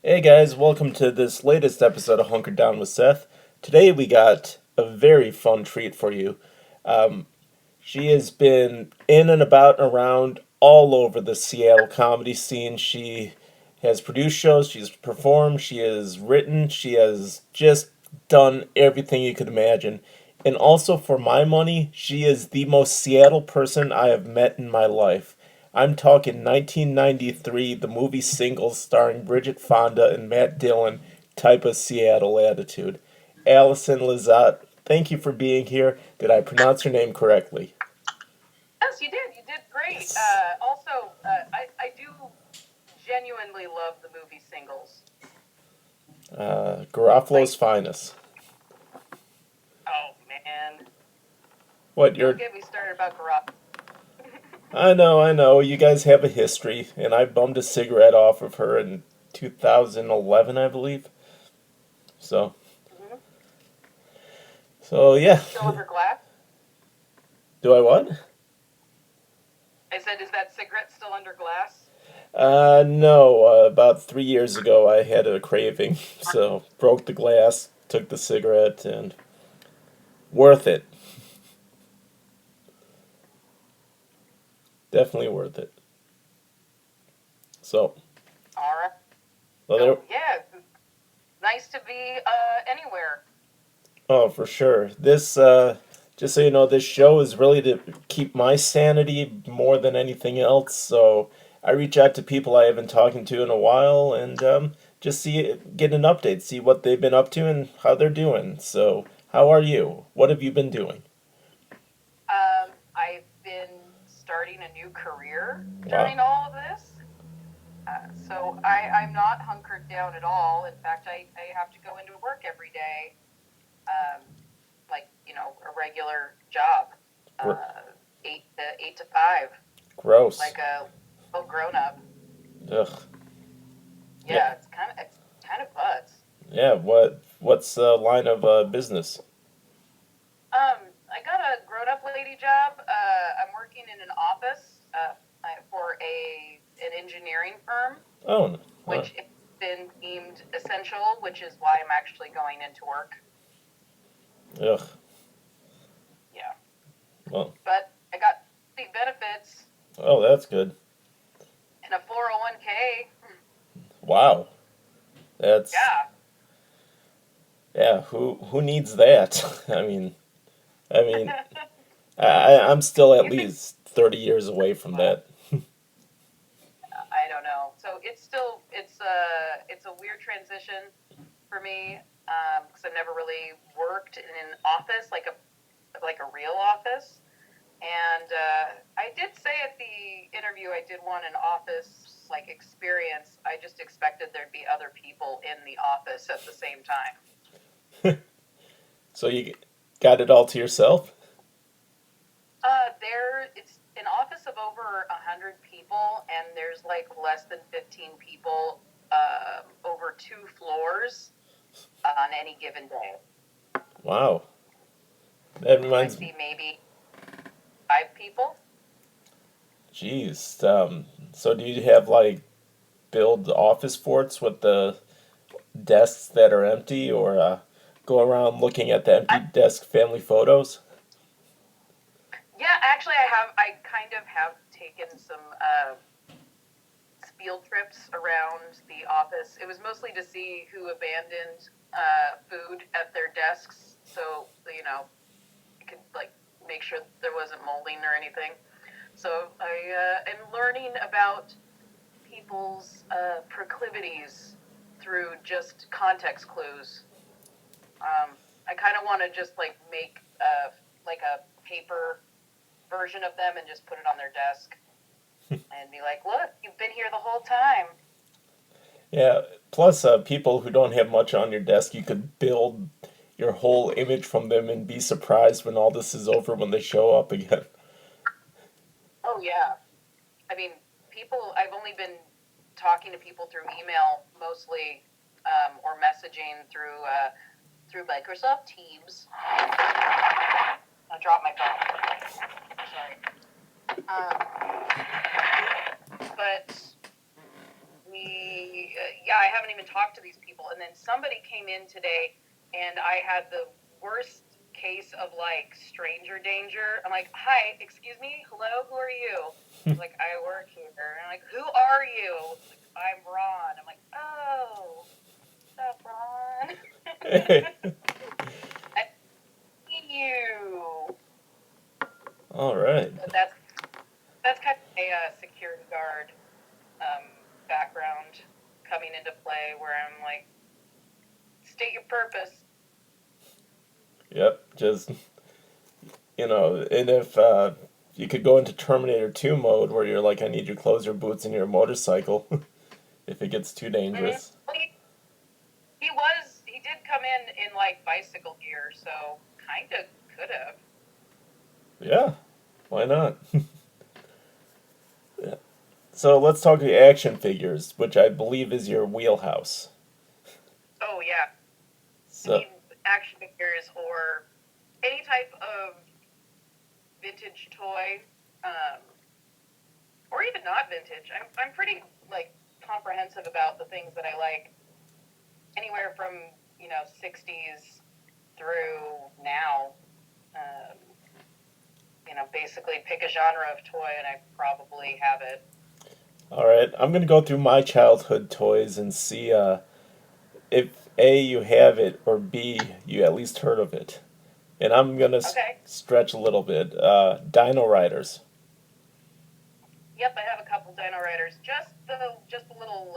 Hey guys, welcome to this latest episode of Hunkered Down with Seth. Today we got a very fun treat for you. Um, she has been in and about and around all over the Seattle comedy scene. She has produced shows, she's performed, she has written, she has just done everything you could imagine. And also, for my money, she is the most Seattle person I have met in my life. I'm talking 1993, the movie Singles starring Bridget Fonda and Matt Dillon type of Seattle attitude. Allison Lizotte, thank you for being here. Did I pronounce your name correctly? Yes, you did. You did great. Yes. I do genuinely love the movie Singles. Garofalo's Like, finest. oh man, What, don't you're. get me started about Garage. I know. You guys have a history, and I bummed a cigarette off of her in 2011, I believe. So, Mm-hmm. so yeah. Still under glass? Do I what? I said, is that cigarette still under glass? No. About 3 years ago, I had a craving, so broke the glass, took the cigarette, and worth it. Definitely worth it. So, All right. well, there. So yeah, nice to be anywhere. Oh, for sure. Just so you know, this show is really to keep my sanity more than anything else. So I reach out to people I haven't talking to in a while and just get an update, see what they've been up to and how they're doing. So, how are you? What have you been doing? I've been starting a new career Wow. during all of this. I'm not hunkered down at all. In fact, I have to go into work every day, um, like, a regular job, Gr- uh, 8 to 5, Gross. like a little grown up. Ugh. Yeah. Yeah, it's kind of butts. Yeah. What's the line of business? I got a grown up lady job. I'm working in an office for an engineering firm, Oh. which has been deemed essential, which is why I'm actually going into work. Ugh. Yeah, Well. but I got the benefits Oh, that's good. and a 401k. Wow. That's Yeah. Yeah, who needs that? I mean, I'm still at You think? least 30 years away from Well, that. I don't know. So it's a weird transition for me because I've never really worked in an office like a real office. And I did say at the interview I did want an office like experience. I just expected there'd be other people in the office at the same time. So you got it all to yourself? It's an office of over 100 people, and there's like less than 15 people over 2 floors on any given day. Wow. That So I reminds me. see maybe 5 people. Jeez. So do you have like build office forts with the desks that are empty, or go around looking at the empty I, desk family photos? yeah, actually, I kind of have taken some field trips around the office. It was mostly to see who abandoned food at their desks, so you could like make sure there wasn't molding or anything. So I am learning about people's proclivities through just context clues. I kind of want to just like make like a paper version of them and just put it on their desk and be like, "Look, you've been here the whole time." Yeah. Plus, people who don't have much on your desk, you could build your whole image from them and be surprised when all this is over when they show up again. Oh yeah, I mean, people. I've only been talking to people through email mostly, or messaging through Microsoft Teams. I dropped my phone. Sorry. But we yeah, I haven't even talked to these people. And then somebody came in today, and I had the worst case of like stranger danger. I'm like, hi, excuse me, hello, who are you? He's like, I work here. And I'm like, who are you? He's like, I'm Ron. I'm like, oh, what's up, Ron? I see you. All right. But that's kind of a security guard background coming into play, where I'm like, state your purpose. Yep. Just, and if you could go into Terminator 2 mode where you're like, I need your clothes, your boots, and your motorcycle if it gets too dangerous. Well, he did come in like bicycle gear, so kind of could have. Yeah. Why not? Yeah. So let's talk the action figures, which I believe is your wheelhouse. Oh yeah, I So, mean action figures or any type of vintage toy, or even not vintage. I'm pretty like comprehensive about the things that I like, anywhere from 60s through now. Um, basically pick a genre of toy and I probably have it. all right, I'm gonna go through my childhood toys and see if A, you have it, or B, you at least heard of it. And I'm gonna Okay. stretch a little bit. Dino Riders. Yep, I have a couple Dino Riders. Just the little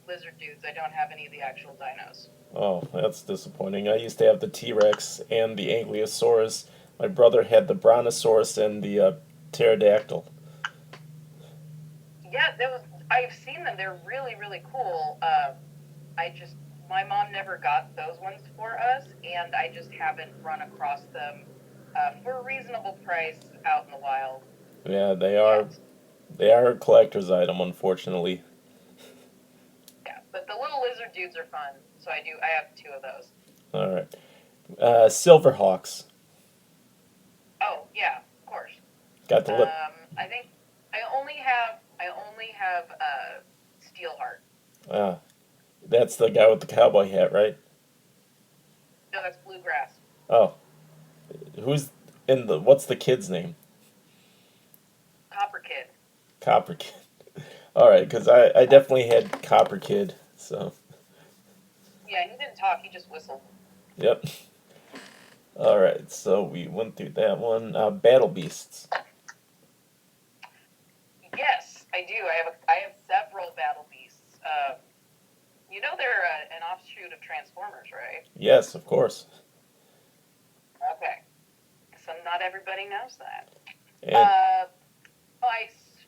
lizard dudes. I don't have any of the actual dinos. Oh, that's disappointing. I used to have the T Rex and the Ankylosaurus. My brother had the Brontosaurus and the Pterodactyl. Yeah, I've seen them. They're really really cool. I just my mom never got those ones for us, and I just haven't run across them for a reasonable price out in the wild Yeah, they are. yet. They are a collector's item, unfortunately. Yeah, but the little lizard dudes are fun. So I have two of those. All right. Silverhawks. Oh yeah, of course. Got the lip. I think I only have Steelheart. Ah, that's the guy with the cowboy hat, right? No, that's Bluegrass. Oh, who's in the? What's the kid's name? Copper Kid. Copper Kid. All right, because I definitely had Copper Kid. So, Yeah, he didn't talk. He just whistled. yep. All right, so we went through that one. Battle Beasts. Yes, I do. I have several Battle Beasts. They're an offshoot of Transformers, right? Yes, of course. Okay. So not everybody knows that. And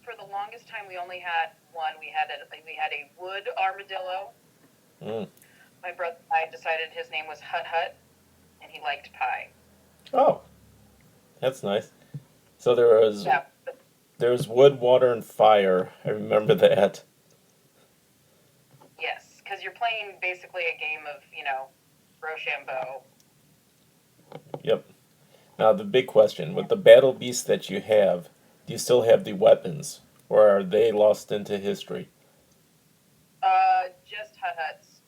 For the longest time, we only had one. We had a wood armadillo. mm, My brother and I decided his name was Hut Hut, and he liked pie. oh, that's nice. So Yeah. there was wood, water, and fire. I remember that. Yes, because you're playing basically a game of, Rochambeau. Yep. Now the big question with the battle beasts that you have, do you still have the weapons, or are they lost into history? Just Hut Hut's.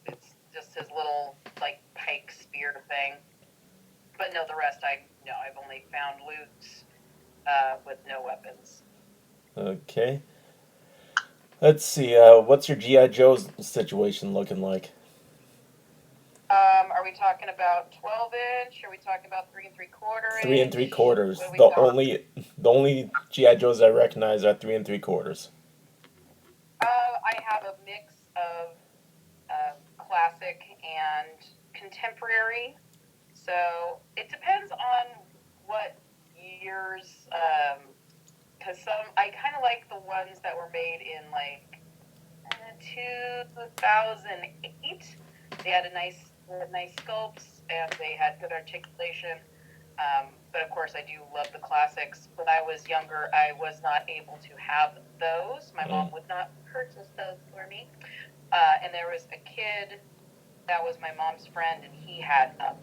It's just his little like pike spear thing. But no, the rest I've only found loots with no weapons. Okay. Let's see. What's your GI Joe situation looking like? Are we talking about 12-inch? Are we talking about 3 3/4 inch? 3 3/4. What are we The talking? only GI Joes I recognize are 3 3/4. I have a mix of classic and contemporary. So it depends on what years. Because I kind of like the ones that were made in like 2008. They had nice sculpts and they had good articulation. But of course, I do love the classics. When I was younger, I was not able to have those. My mom would not purchase those for me. And there was a kid that was my mom's friend, and he had a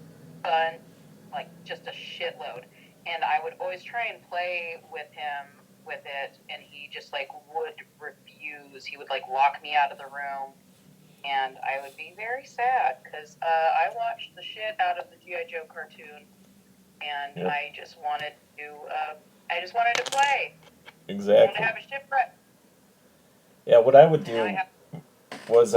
bunch, like just a shitload. And I would always try and play with him with it, and he just like would refuse refuse. He would like lock me out of the room, and I would be very sad because I watched the shit out of the G.I. Joe cartoon, and Yep. I just wanted to play. I wanted Exactly. to have a shipwreck. Yeah, what I would And now I do have. was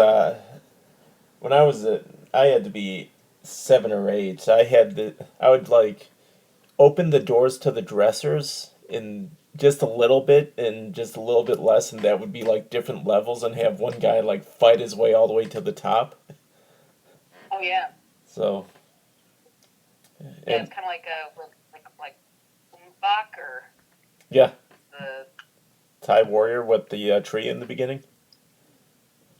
when I had to be 7 or 8. I would like open the doors to the dressers in just a little bit and just a little bit less, and that would be like different levels, and have one guy like fight his way all the way to the top. Oh yeah. So, Yeah, and it's kind of like Umbach or yeah, the. Thai Warrior with the tree in the beginning.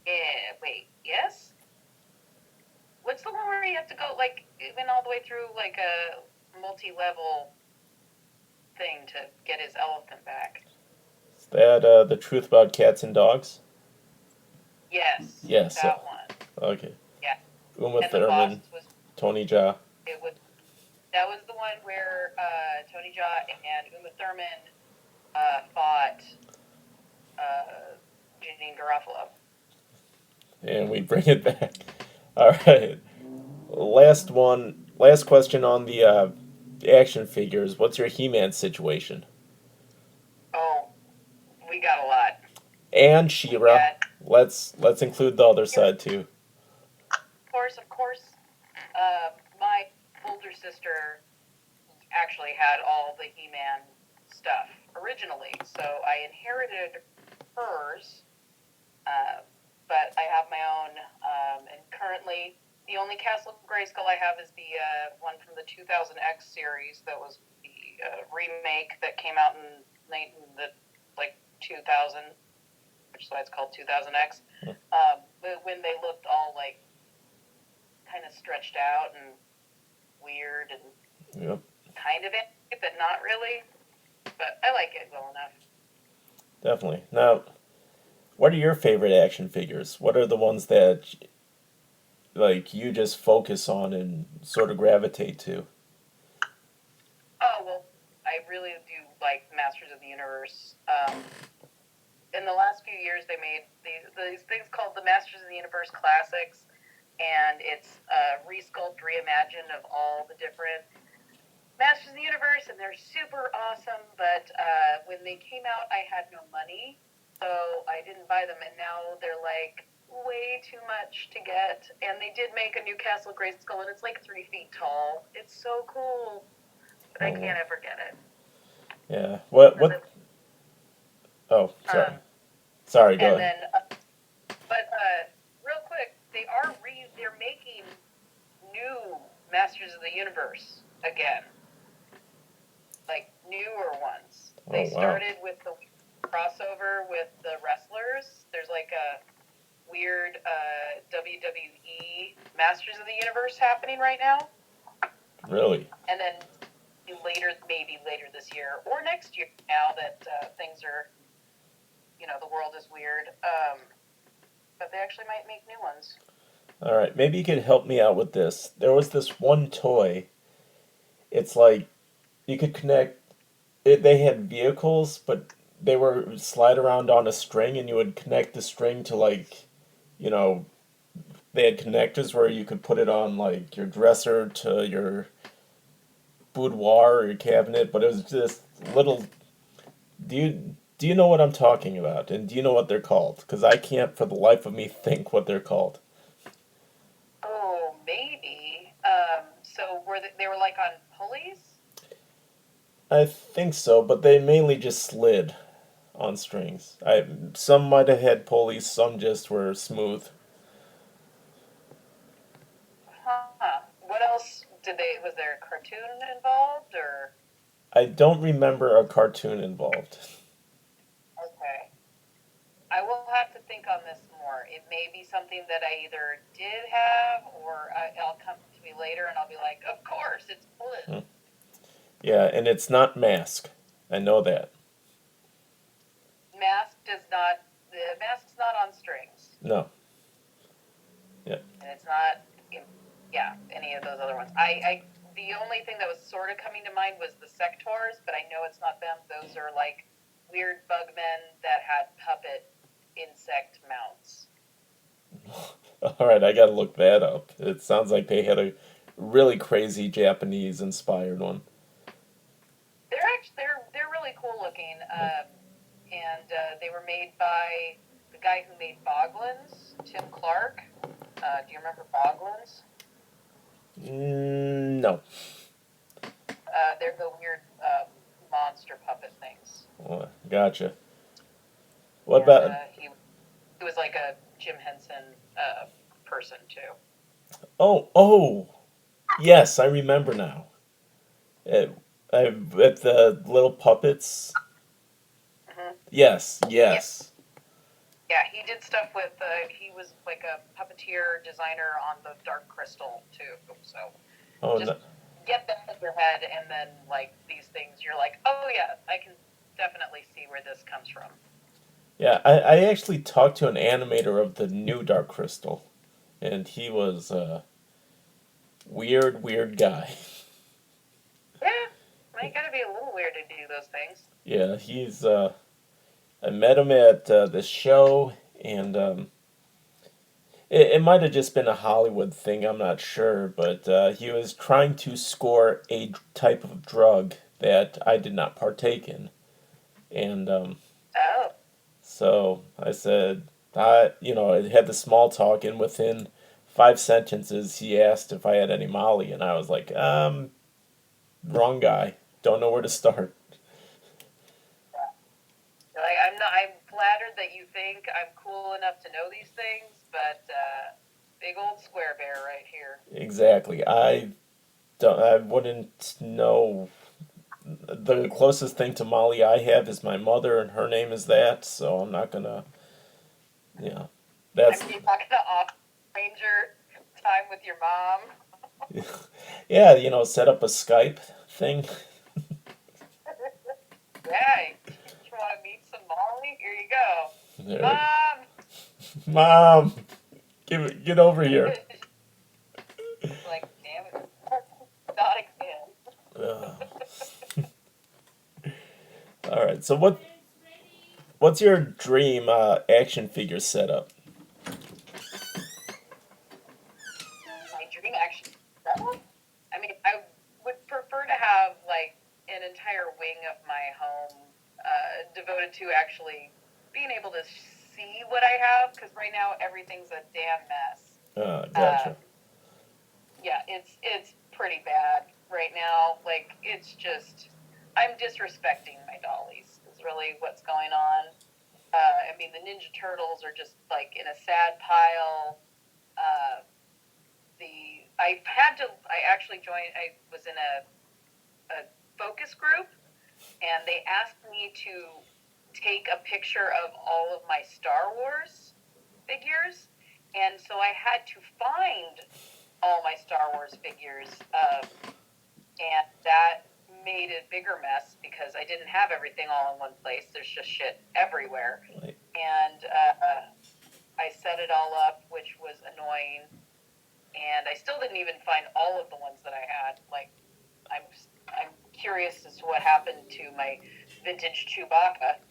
Yeah, wait, yes? What's the one where you have to go, like, even all the way through, like, a multi-level thing to get his elephant back? Is that the truth about cats and dogs? Yes, Yes. that one. Okay. Yeah. Uma And the boss Thurman, was, Tony Jaa. that was the one where Tony Jaa and Uma Thurman fought Janine Garofalo. And we bring it back. All right. Last question on the action figures. What's your He-Man situation? Oh, we got a lot. And She-Ra. Let's include the other side too. Of course. My older sister actually had all the He-Man stuff originally, so I inherited hers, but I have my own, and currently the only Castle Grayskull I have is the one from the 2000X series that was the remake that came out in the 2000, which is why it's called 2000X. But when they looked all like kind of stretched out and weird and Yep. kind of it, but not really. But I like it well enough. Definitely. Now, what are your favorite action figures? What are the ones that like you just focus on and sort of gravitate to? Oh, well, I really do like Masters of the Universe. In the last few years, they made these things called the Masters of the Universe Classics, and it's resculpt, reimagined of all the different Masters of the Universe, and they're super awesome, but when they came out, I had no money, so I didn't buy them, and now they're like way too much to get, and they did make a new Castle Grayskull, and it's like 3 feet tall. It's so cool, but I can't ever get it. Yeah. What? Oh, sorry. Sorry, go and ahead. then, but real quick, they're making new Masters of the Universe again, like newer ones. They started with the crossover with the wrestlers. There's like a weird WWE Masters of the Universe happening right now. Really? And then maybe later this year or next year, now that things are, the world is weird. But they actually might make new ones. All right, maybe you could help me out with this. There was this one toy. It's like you could connect. They had vehicles, but they were slide around on a string, and you would connect the string to they had connectors where you could put it on like your dresser to your boudoir or your cabinet. But it was just little. Do you know what I'm talking about? And do you know what they're called? Because I can't for the life of me think what they're called. Oh, maybe. So they were like on pulleys? I think so, but they mainly just slid on strings. Some might have had pulleys, some just were smooth. Huh. What else was there a cartoon involved or? I don't remember a cartoon involved. Okay. I will have to think on this more. It may be something that I either did have or I'll come to me later and I'll be like, of course, it's blue. Yeah, and it's not Mask. I know that. The mask's not on strings. No. Yeah. And it's not, any of those other ones. The only thing that was sort of coming to mind was the Sectors, but I know it's not them. Those are like weird bug men that had puppet insect mounts. All right, I gotta look that up. It sounds like they had a really crazy Japanese inspired one. They're really cool looking, and they were made by the guy who made Boglins, Tim Clark. Do you remember Boglins? No. They're the weird monster puppet things. Oh, gotcha. What And about? he was like a Jim Henson person too. Oh, yes, I remember now. It, with the little puppets. Hmm. Yes, Yeah, yes. yeah. He did stuff with. He was like a puppeteer designer on the Dark Crystal too. So Oh just no. get that in your head, and then like these things, you're like, oh yeah, I can definitely see where this comes from. Yeah, I actually talked to an animator of the new Dark Crystal, and he was a weird guy. Yeah, I gotta be a little weird to do those things. Yeah, he's I met him at this show, and it might have just been a Hollywood thing. I'm not sure, but he was trying to score a type of drug that I did not partake in, and Oh, so I said, I had the small talk, and within 5 sentences, he asked if I had any Molly, and I was like, wrong guy. Don't know where to start. like I'm not. I'm flattered that you think I'm cool enough to know these things, but big old square bear right here. Exactly. I wouldn't know. The closest thing to Molly I have is my mother, and her name is that, so I'm not gonna, yeah. I That's, mean, you're not gonna off ranger time with your mom. yeah, set up a Skype thing. Yeah, you want to meet some Molly? Here you go, There. mom. Mom, get over here. Like, damn it, not again. Ugh. All right. So what's your dream action figure setup? My dream actually. I mean, I would prefer to have like an entire wing of my home devoted to actually being able to see what I have, because right now everything's a damn mess. Gotcha. Yeah, it's pretty bad right now. Like it's just I'm disrespecting my dollies is really what's going on. I mean, the Ninja Turtles are just like in a sad pile. Uh, I actually joined. I was in a focus group, and they asked me to take a picture of all of my Star Wars figures, and so I had to find all my Star Wars figures, and that made a bigger mess because I didn't have everything all in one place. There's just shit everywhere, Like, and I set it all up, which was annoying. And I still didn't even find all of the ones that I had. Like, I'm I'm curious as to what happened to my vintage Chewbacca.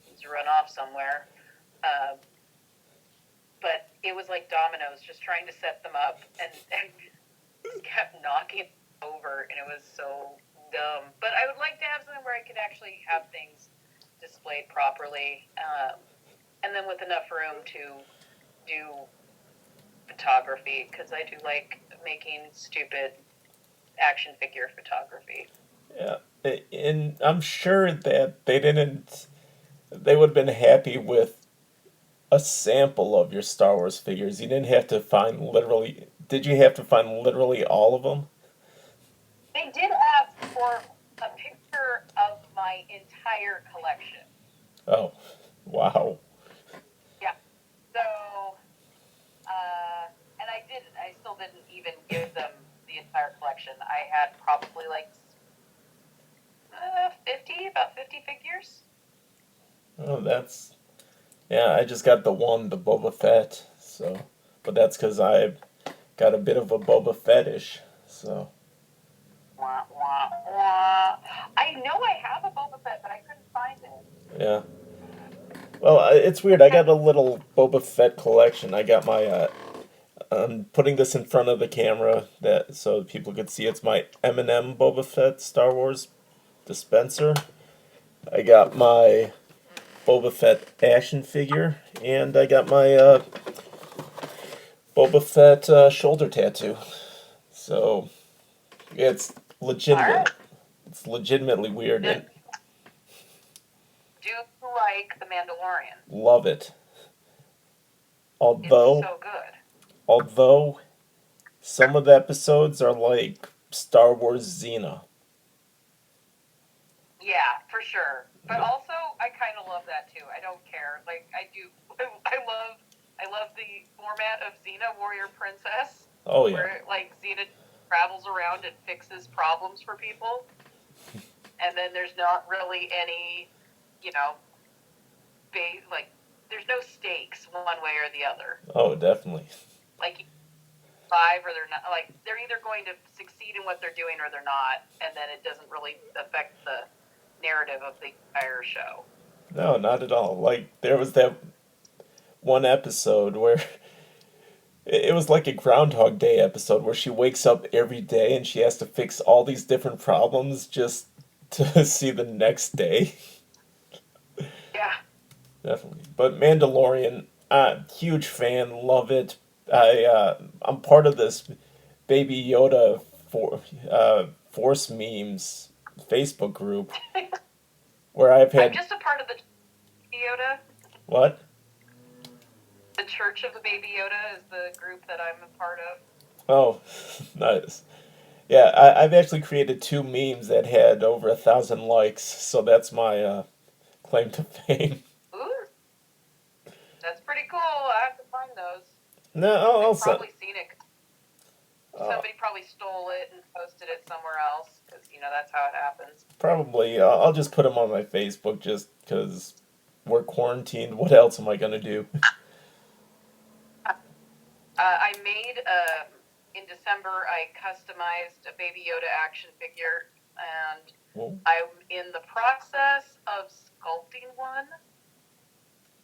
He's run off somewhere. Um, but it was like dominoes, just trying to set them up, and just kept knocking over, and it was so dumb. But I would like to have something where I could actually have things displayed properly, and then with enough room to do photography, because I do like making stupid action figure photography. yeah, and I'm sure that they would have been happy with a sample of your Star Wars figures. You didn't have to find literally. Did you have to find literally all of them? They did ask for a picture of my entire collection. Oh, wow. Yeah. So, and I didn't. I still didn't even give them the entire collection. I had probably like 50 figures. Oh, yeah. I just got the one, the Boba Fett. So, but that's because I got a bit of a Boba fetish. So, Wah, wah, wah. I know I have a Boba Fett, but I couldn't find it. yeah. Well, it's weird. I got a little Boba Fett collection. I got my. I'm putting this in front of the camera that so people could see. It's my M&M Boba Fett Star Wars dispenser. I got my Boba Fett action figure, and I got my Boba Fett shoulder tattoo. So it's All legitimate. right. It's legitimately weird, and Do you like The Mandalorian? love it. It's Although, so good. although some of the episodes are like Star Wars Xena. Yeah, for sure. But Yeah. also, I kind of love that too. I don't care. Like I do. I love the format of Xena Warrior Princess, Oh yeah. where like Xena travels around and fixes problems for people, and then there's not really any, you know, like there's no stakes one way or the other. Oh, definitely. Like five or they're not. Like they're either going to succeed in what they're doing or they're not, and then it doesn't really affect the narrative of the entire show. No, not at all. Like there was that one episode where it was like a Groundhog Day episode where she wakes up every day and she has to fix all these different problems just to see the next day. Yeah. Definitely. But Mandalorian, huge fan, love it. I'm part of this Baby Yoda Force memes Facebook group where I've I'm had just a part of the Yoda. what? The Church of the Baby Yoda is the group that I'm a part of. Oh, nice. Yeah, I've actually created two memes that had over 1,000 likes, so that's my claim to fame. Ooh, that's pretty cool. I have to find those. No, I've send. probably seen it. Uh, Somebody probably stole it and posted it somewhere else because that's how it happens. Probably, I'll just put them on my Facebook just because we're quarantined. What else am I gonna do? I made in December. I customized a Baby Yoda action figure, and Well, I'm in the process of sculpting one.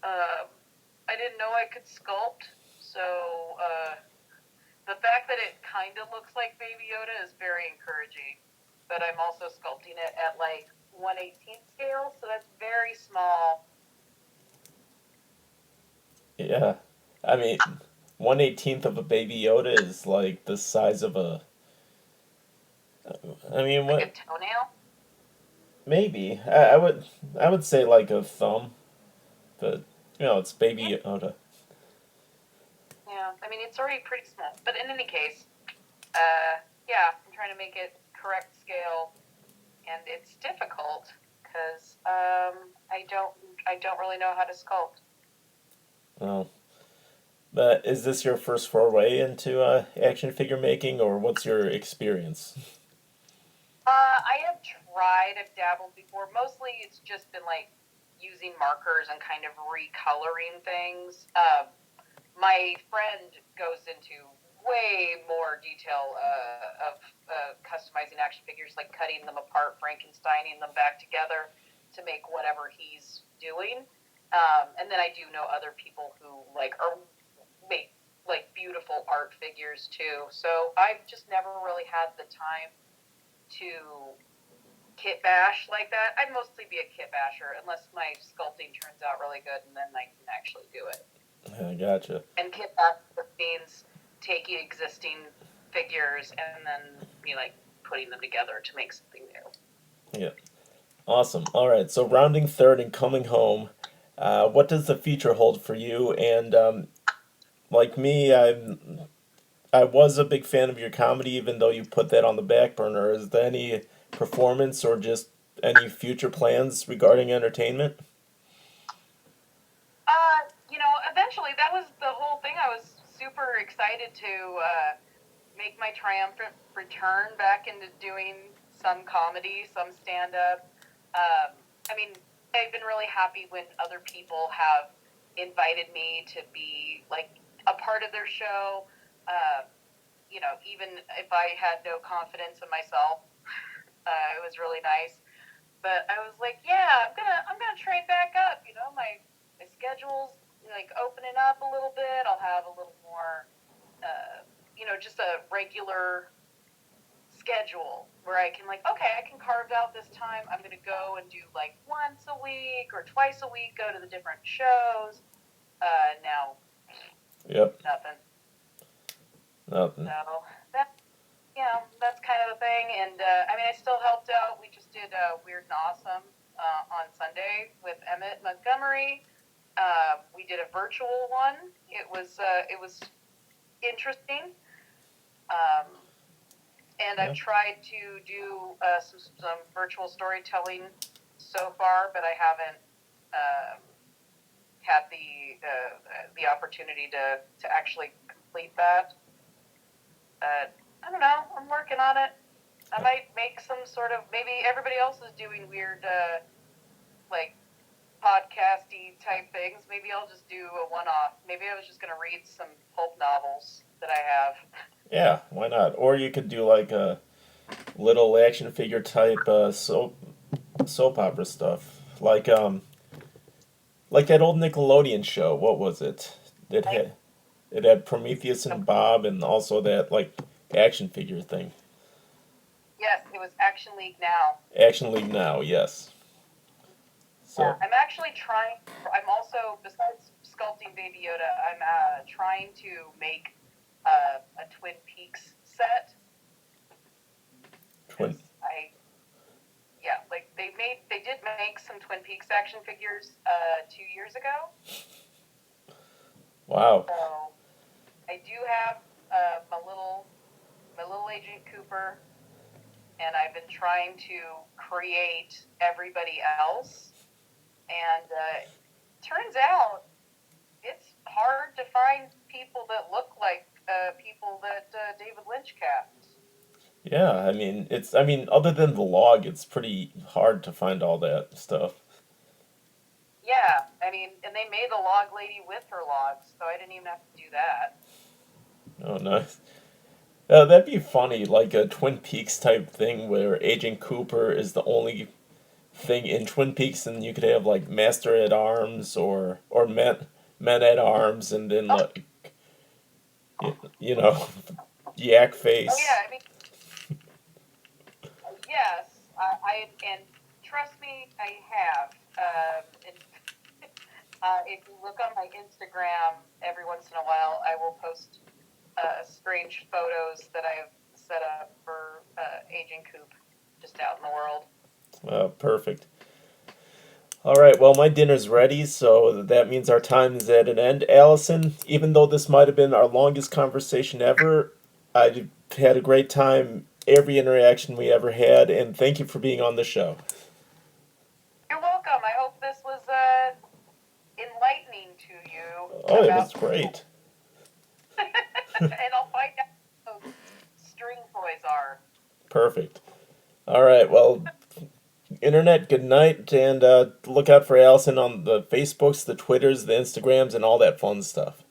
I didn't know I could sculpt, so the fact that it kind of looks like Baby Yoda is very encouraging. But I'm also sculpting it at like 1/18th scale, so that's very small. yeah. I mean, 1/18th of a Baby Yoda is like the size of a. I mean, Like a what? toenail. Maybe I would say like a thumb, but it's Yeah, Baby Yoda. yeah. I mean, it's already pretty small. But in any case, yeah, I'm trying to make it correct scale, and it's difficult because I don't really know how to sculpt. Oh, but is this your first foray into action figure making, or what's your experience? I have tried, I've dabbled before. Mostly it's just been like using markers and kind of recoloring things. My friend goes into way more detail of customizing action figures, like cutting them apart, Frankensteining them back together to make whatever he's doing. And then I do know other people who make like beautiful art figures too. So I've just never really had the time to kit bash like that. I'd mostly be a kit basher unless my sculpting turns out really good, and then I can actually do it. I gotcha. And kit bash means taking existing figures and then like putting them together to make something new. Yeah, awesome. All right, so rounding third and coming home, what does the future hold for you? And like me, I was a big fan of your comedy, even though you put that on the back burner. Is there any performance or just any future plans regarding entertainment? Eventually that was the whole thing. I was super excited to make my triumphant return back into doing some comedy, some stand up. I mean, I've been really happy when other people have invited me to be like a part of their show. Uh, even if I had no confidence in myself, it was really nice. But I was like, yeah, I'm gonna train back up. My schedule's like opening up a little bit, I'll have a little more, just a regular schedule where I can like, okay, I can carve out this time. I'm going to go and do like once a week or twice a week, go to the different shows. Now, Yep. nothing. Nothing. So that's kind of the thing. And I still helped out. We just did Weird and Awesome on Sunday with Emmett Montgomery. We did a virtual one. It was interesting. And I've tried to do some virtual storytelling so far, but I haven't had the opportunity to actually complete that. I don't know. I'm working on it. I might make some sort of, maybe everybody else is doing weird like podcasty type things. Maybe I'll just do a one-off. Maybe I was just going to read some pulp novels that I have. Yeah, why not? Or you could do like a little action figure type soap opera stuff, like that old Nickelodeon show. What was it? It had Prometheus and Bob, and also that like action figure thing. Yes, it was Action League Now. Action League Now, yes. So yeah, I'm actually trying. I'm also, besides sculpting Baby Yoda, I'm trying to make a Twin Peaks set. They did make some Twin Peaks action figures 2 years ago. Wow. So I do have my little Agent Cooper, and I've been trying to create everybody else. And turns out it's hard to find people that look like people that David Lynch cast. Yeah, other than the log, it's pretty hard to find all that stuff. Yeah, and they made the log lady with her logs, so I didn't even have to do that. Oh, nice. That'd be funny, like a Twin Peaks type thing where Agent Cooper is the only thing in Twin Peaks, and you could have like Master at Arms or men at Arms, and then like Yak Face. Oh yeah, yes, and trust me, I have. If you look on my Instagram, every once in a while, I will post strange photos that I've set up for Agent Coop just out in the world. Oh, perfect. All right, well, my dinner's ready, so that means our time is at an end. Allison, even though this might have been our longest conversation ever, I had a great time every interaction we ever had, and thank you for being on the show. You're welcome. I hope this was enlightening to you. Oh, it was great. And I'll find out what those string toys are. Perfect. All right, well, Internet, good night, and look out for Allison on the Facebooks, the Twitters, the Instagrams, and all that fun stuff.